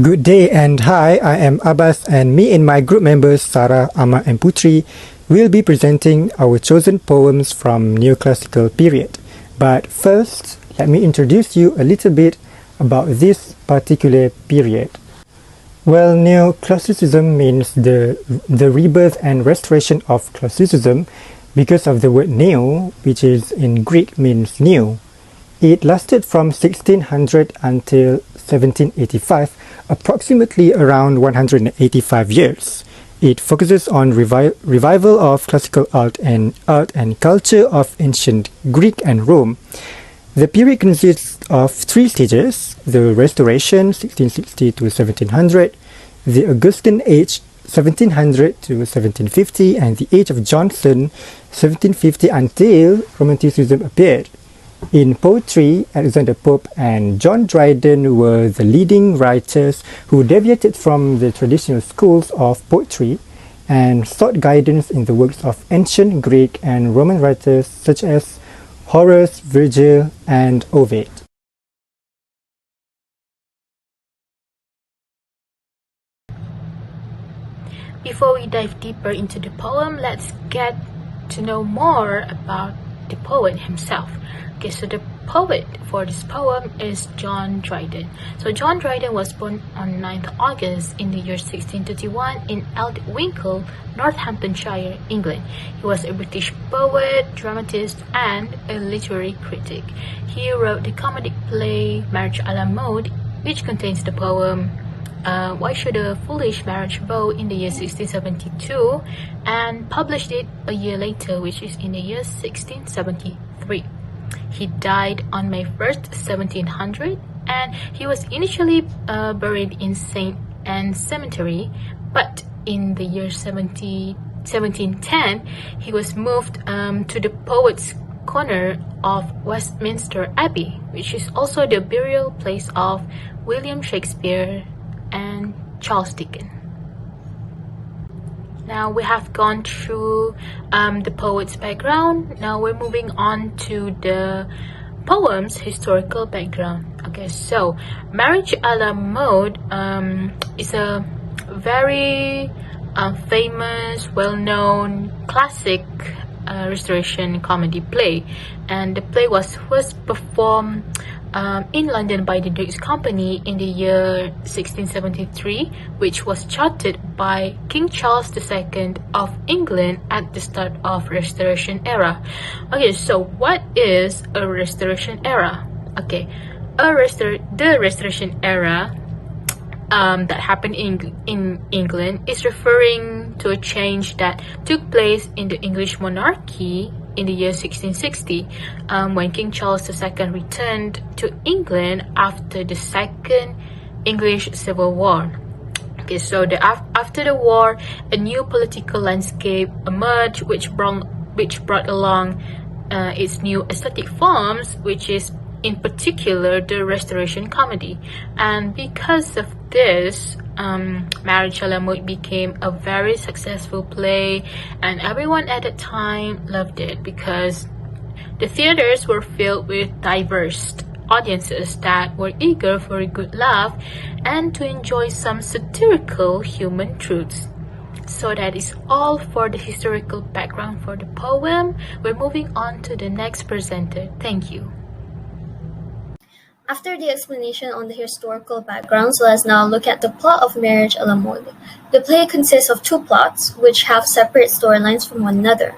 Good day and hi, I am Abbas and me and my group members Sarah, Ahmad and Putri will be presenting our chosen poems from Neoclassical Period. But first, let me introduce you a little bit about this particular period. Well, Neoclassicism means the rebirth and restoration of classicism because of the word neo, which is in Greek means new. It lasted from 1600 until 1785, approximately around 185 years. It focuses on revival of classical art and culture of ancient Greek and Rome. The period consists of three stages: the Restoration 1660 to 1700, the Augustan Age 1700 to 1750, and the Age of Johnson 1750 until Romanticism appeared. In poetry, Alexander Pope and John Dryden were the leading writers who deviated from the traditional schools of poetry and sought guidance in the works of ancient Greek and Roman writers such as Horace, Virgil, and Ovid. Before we dive deeper into the poem, let's get to know more about the poet himself. Okay, so the poet for this poem is John Dryden. So John Dryden was born on 9th August in the year 1631 in Aldwinkle, Northamptonshire, England. He was a British poet, dramatist, and a literary critic. He wrote the comedic play Marriage à la Mode, which contains the poem Why Should a Foolish Marriage Vow in the year 1672, and published it a year later, which is in the year 1673. He died on May 1st, 1700, and he was initially buried in St. Anne's Cemetery, but in the year 1710, he was moved to the Poets' Corner of Westminster Abbey, which is also the burial place of William Shakespeare and Charles Dickens. Now we have gone through the poet's background. Now we're moving on to the poem's historical background. Okay, so Marriage à la Mode is a very famous, well-known classic restoration comedy play, and the play was first performed in London by the Dux Company in the year 1673, which was charted by King Charles II of England at the start of Restoration era. Okay, so what is a Restoration era? Okay, the Restoration era that happened in England is referring to a change that took place in the English monarchy in the year 1660, when King Charles II returned to England after the Second English Civil War. Okay, so after the war, a new political landscape emerged, which brought along its new aesthetic forms, which is in particular the Restoration comedy. And because of this, Marriage à la Mode became a very successful play, and everyone at the time loved it because the theaters were filled with diverse audiences that were eager for a good laugh and to enjoy some satirical human truths. So that is all for the historical background for the poem. We're moving on to the next presenter. Thank you. After the explanation on the historical background, so let's now look at the plot of Marriage à la Mode. The play consists of two plots, which have separate storylines from one another.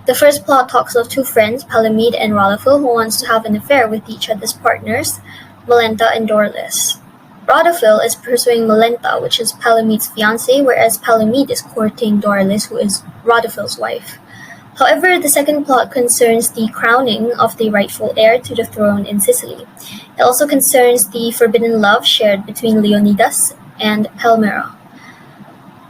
The first plot talks of two friends, Palamede and Rodolphe, who wants to have an affair with each other's partners, Malenta and Dorlis. Rodolphe is pursuing Malenta, which is Palamede's fiancée, whereas Palamede is courting Dorlis, who is Rodolphe's wife. However, the second plot concerns the crowning of the rightful heir to the throne in Sicily. It also concerns the forbidden love shared between Leonidas and Palmyra.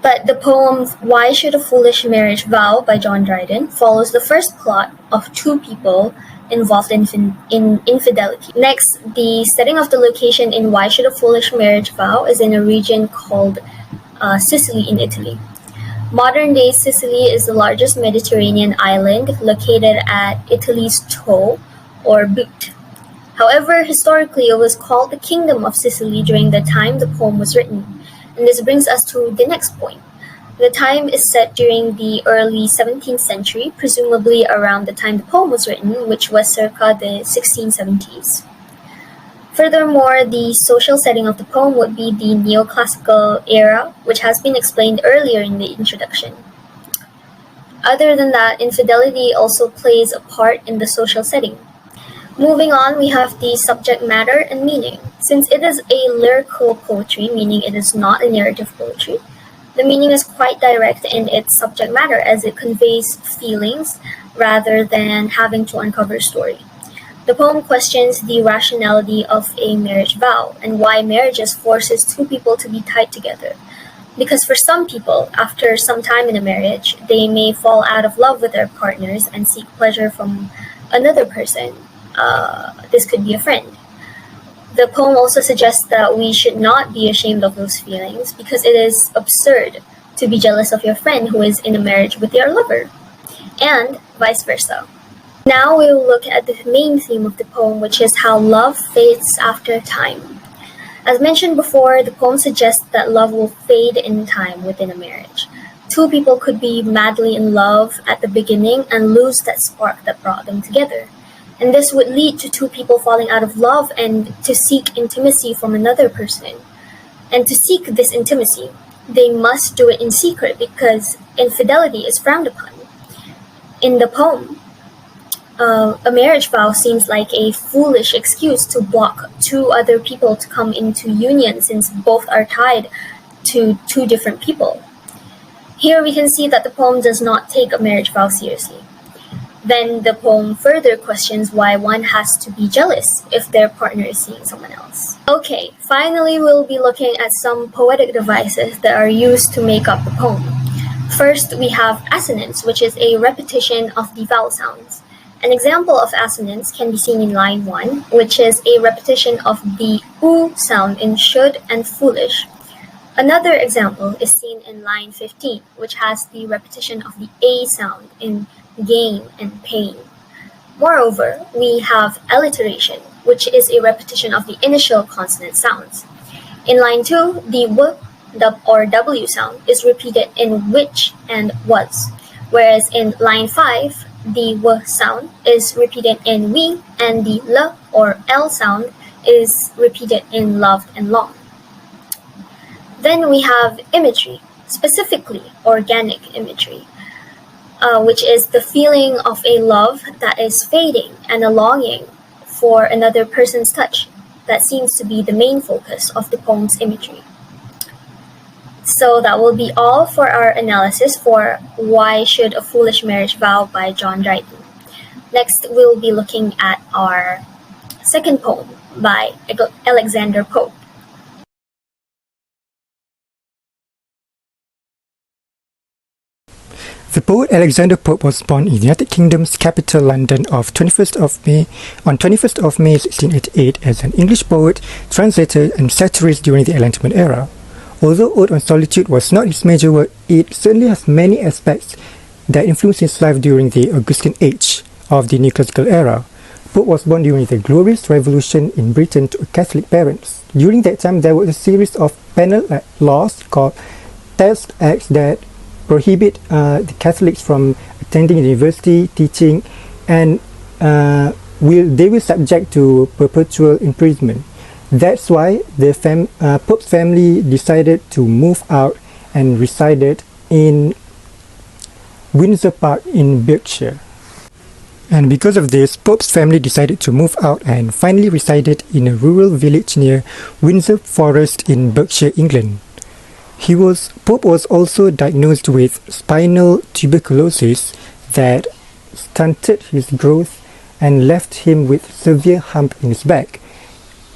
But the poem Why Should a Foolish Marriage Vow by John Dryden follows the first plot of two people involved in infidelity. Next, the setting of the location in Why Should a Foolish Marriage Vow is in a region called Sicily in Italy. Modern-day Sicily is the largest Mediterranean island located at Italy's toe, or boot. However, historically it was called the Kingdom of Sicily during the time the poem was written. And this brings us to the next point. The time is set during the early 17th century, presumably around the time the poem was written, which was circa the 1670s. Furthermore, the social setting of the poem would be the Neoclassical era, which has been explained earlier in the introduction. Other than that, infidelity also plays a part in the social setting. Moving on, we have the subject matter and meaning. Since it is a lyrical poetry, meaning it is not a narrative poetry, the meaning is quite direct in its subject matter as it conveys feelings rather than having to uncover a story. The poem questions the rationality of a marriage vow and why marriages forces two people to be tied together. Because for some people, after some time in a marriage, they may fall out of love with their partners and seek pleasure from another person. This could be a friend. The poem also suggests that we should not be ashamed of those feelings because it is absurd to be jealous of your friend who is in a marriage with your lover, and vice versa. Now we will look at the main theme of the poem, which is how love fades after time. As mentioned before, the poem suggests that love will fade in time within a marriage. Two people could be madly in love at the beginning and lose that spark that brought them together. And this would lead to two people falling out of love and to seek intimacy from another person. And to seek this intimacy, they must do it in secret because infidelity is frowned upon. In the poem, a marriage vow seems like a foolish excuse to block two other people to come into union since both are tied to two different people. Here we can see that the poem does not take a marriage vow seriously. Then the poem further questions why one has to be jealous if their partner is seeing someone else. Okay, finally we'll be looking at some poetic devices that are used to make up the poem. First, we have assonance, which is a repetition of the vowel sounds. An example of assonance can be seen in line 1, which is a repetition of the oo sound in should and foolish. Another example is seen in line 15, which has the repetition of the a sound in gain and pain. Moreover, we have alliteration, which is a repetition of the initial consonant sounds. In line 2, the w or w sound is repeated in which and was, whereas in line 5, the w sound is repeated in we and the l or l sound is repeated in loved and long. Then we have imagery, specifically organic imagery, which is the feeling of a love that is fading and a longing for another person's touch. That seems to be the main focus of the poem's imagery. So that will be all for our analysis for Why Should a Foolish Marriage Vow by John Dryden. Next, we'll be looking at our second poem by Alexander Pope. The poet Alexander Pope was born in the United Kingdom's capital, London, on 21st of May 1688 as an English poet, translator, and satirist during the Enlightenment era. Although Ode on Solitude was not his major work, it certainly has many aspects that influenced his life during the Augustan age of the Neoclassical era. Pope was born during the Glorious Revolution in Britain to Catholic parents. During that time, there was a series of penal laws called Test Acts that prohibit the Catholics from attending university, teaching, and they will subject to perpetual imprisonment. That's why the Pope's family decided to move out and resided in Windsor Park in Berkshire. And because of this, Pope's family decided to move out and finally resided in a rural village near Windsor Forest in Berkshire, England. Pope was also diagnosed with spinal tuberculosis that stunted his growth and left him with severe hump in his back.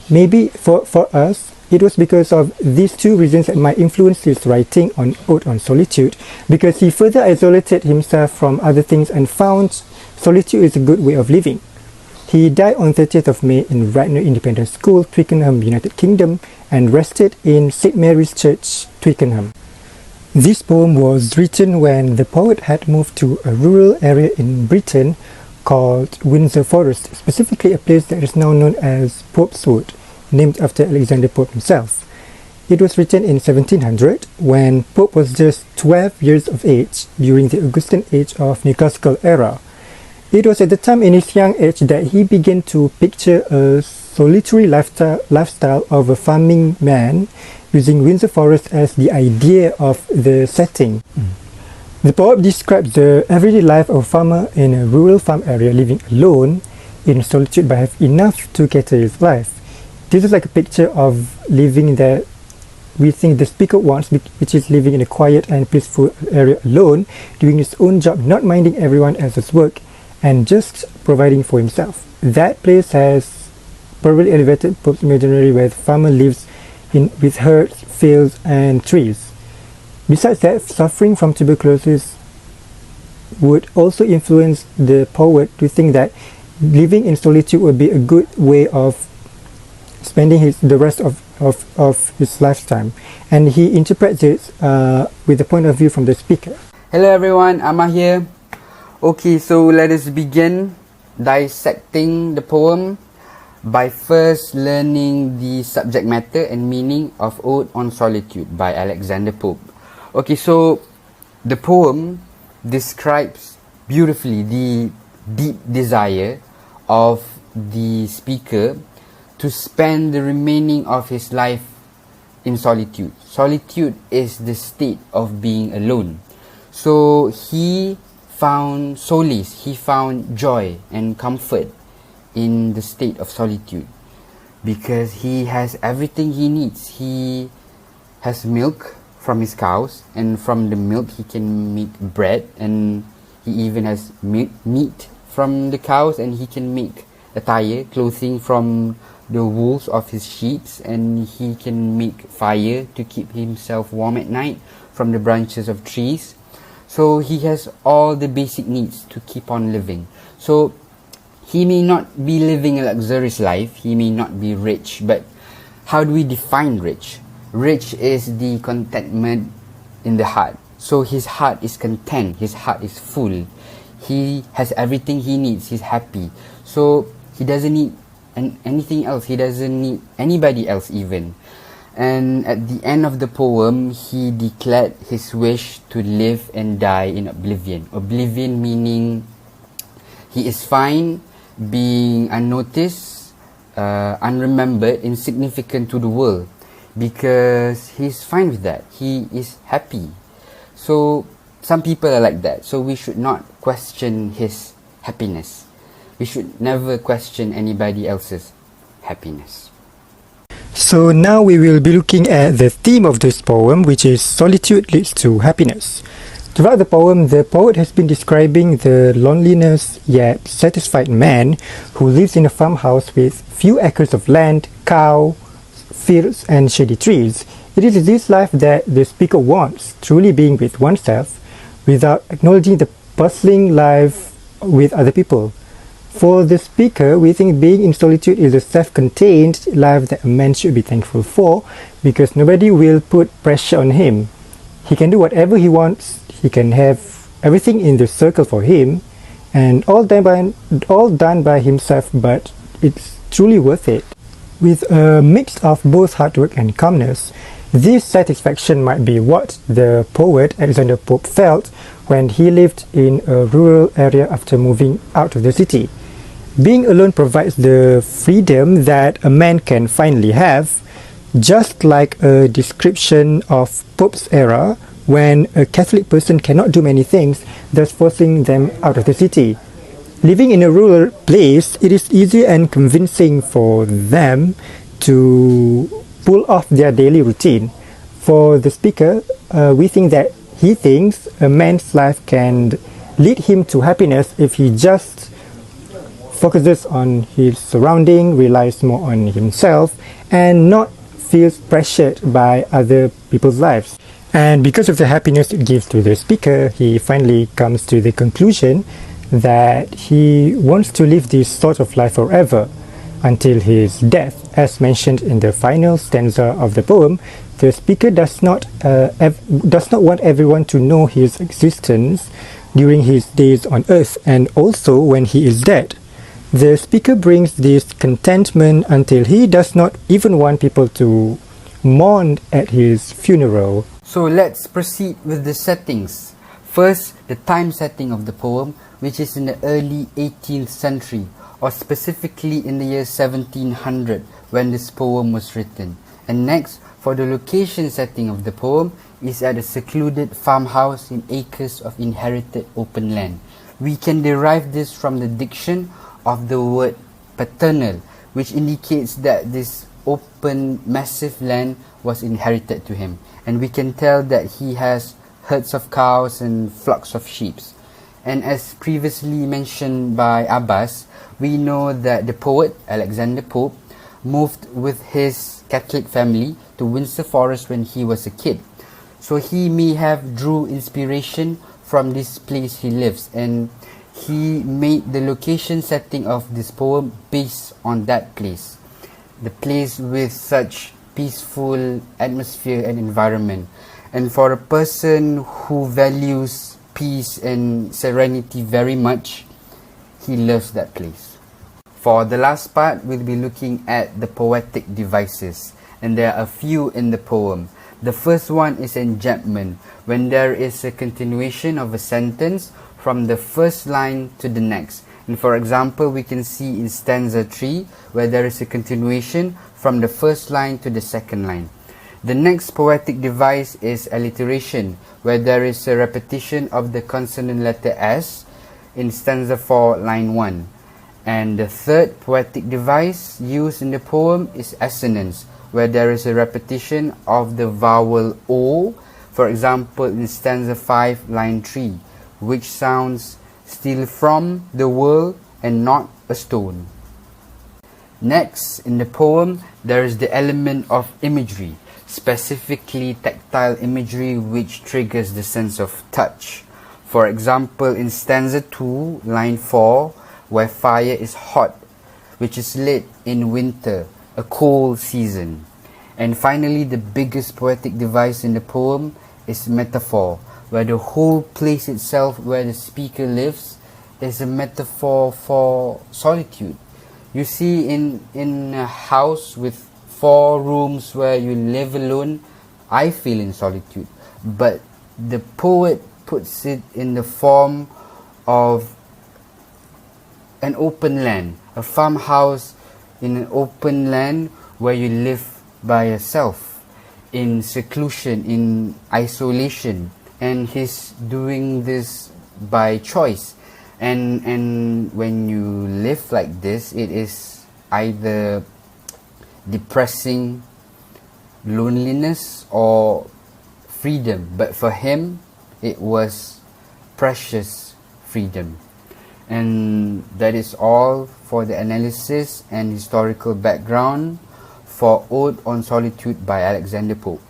Maybe for us, it was because of these two reasons that might influence his writing on Ode on Solitude, because he further isolated himself from other things and found solitude is a good way of living. He died on 30th of May in Radnor Independent School, Twickenham, United Kingdom, and rested in St. Mary's Church, Twickenham. This poem was written when the poet had moved to a rural area in Britain called Windsor Forest, specifically a place that is now known as Pope's Wood, named after Alexander Pope himself. It was written in 1700 when Pope was just 12 years of age during the Augustan age of Neoclassical era. It was at the time in his young age that he began to picture a solitary lifestyle of a farming man, using Windsor Forest as the idea of the setting. The poem describes the everyday life of a farmer in a rural farm area living alone in solitude but have enough to cater his life. This is like a picture of living that we think the speaker wants, which is living in a quiet and peaceful area alone, doing his own job, not minding everyone else's work, and just providing for himself. That place has probably elevated Pope's imaginary where the farmer lives with herds, fields, and trees. Besides that, suffering from tuberculosis would also influence the poet to think that living in solitude would be a good way of spending the rest of his lifetime, and he interprets it with the point of view from the speaker. Hello everyone, Amma here. Okay, so let us begin dissecting the poem by first learning the subject matter and meaning of Ode on Solitude by Alexander Pope. Okay, so the poem describes beautifully the deep desire of the speaker to spend the remaining of his life in solitude. Solitude is the state of being alone. So he found solace, he found joy and comfort in the state of solitude because he has everything he needs. He has milk from his cows, and from the milk he can make bread, and he even has meat from the cows, and he can make attire, clothing from the wools of his sheep, and he can make fire to keep himself warm at night from the branches of trees. So he has all the basic needs to keep on living. So he may not be living a luxurious life, he may not be rich, but how do we define rich? Rich is the contentment in the heart. So his heart is content, his heart is full. He has everything he needs, he's happy. So he doesn't need anything else, he doesn't need anybody else even. And at the end of the poem, he declared his wish to live and die in oblivion. Oblivion meaning he is fine being unnoticed, unremembered, insignificant to the world, because he's fine with that. He is happy. So some people are like that. So we should not question his happiness. We should never question anybody else's happiness. So now we will be looking at the theme of this poem, which is solitude leads to happiness. Throughout the poem, the poet has been describing the loneliness yet satisfied man who lives in a farmhouse with few acres of land, cow, fields, and shady trees. It is this life that the speaker wants, truly being with oneself, without acknowledging the bustling life with other people. For the speaker, we think being in solitude is a self-contained life that a man should be thankful for, because nobody will put pressure on him. He can do whatever he wants, he can have everything in the circle for him, and all done by himself, but it's truly worth it. With a mix of both hard work and calmness, this satisfaction might be what the poet Alexander Pope felt when he lived in a rural area after moving out of the city. Being alone provides the freedom that a man can finally have, just like a description of Pope's era when a Catholic person cannot do many things, thus forcing them out of the city. Living in a rural place, it is easy and convincing for them to pull off their daily routine. For the speaker, we think that he thinks a man's life can lead him to happiness if he just focuses on his surrounding, relies more on himself, and not feels pressured by other people's lives. And because of the happiness it gives to the speaker, he finally comes to the conclusion that he wants to live this sort of life forever until his death. As mentioned in the final stanza of the poem, the speaker does not want everyone to know his existence, during his days on earth and also when he is dead. The speaker brings this contentment until he does not even want people to mourn at his funeral. So let's proceed with the settings. First, the time setting of the poem, which is in the early 18th century, or specifically in the year 1700 when this poem was written. And next, for the location setting of the poem, is at a secluded farmhouse in acres of inherited open land. We can derive this from the diction of the word paternal, which indicates that this open, massive land was inherited to him. And we can tell that he has herds of cows and flocks of sheep. And as previously mentioned by Abbas, we know that the poet, Alexander Pope, moved with his Catholic family to Windsor Forest when he was a kid. So he may have drew inspiration from this place he lives, and he made the location setting of this poem based on that place. The place with such peaceful atmosphere and environment. And for a person who values peace and serenity very much, he loves that place. For the last part, we'll be looking at the poetic devices, and there are a few in the poem. The first one is enjambment, when there is a continuation of a sentence from the first line to the next. And for example, we can see in stanza 3, where there is a continuation from the first line to the second line. The next poetic device is alliteration, where there is a repetition of the consonant letter S in stanza 4, line 1. And the third poetic device used in the poem is assonance, where there is a repetition of the vowel O, for example in stanza 5, line 3, which sounds steal from the world and not a stone. Next, in the poem, there is the element of imagery, specifically tactile imagery which triggers the sense of touch. For example, in stanza 2, line 4, where fire is hot, which is lit in winter, a cold season. And finally, the biggest poetic device in the poem is metaphor, where the whole place itself where the speaker lives is a metaphor for solitude. You see, in a house with 4 rooms where you live alone, I feel in solitude. But the poet puts it in the form of an open land, a farmhouse in an open land where you live by yourself, in seclusion, in isolation. And he's doing this by choice. And when you live like this, it is either depressing loneliness or freedom. But for him, it was precious freedom. And that is all for the analysis and historical background for Ode on Solitude by Alexander Pope.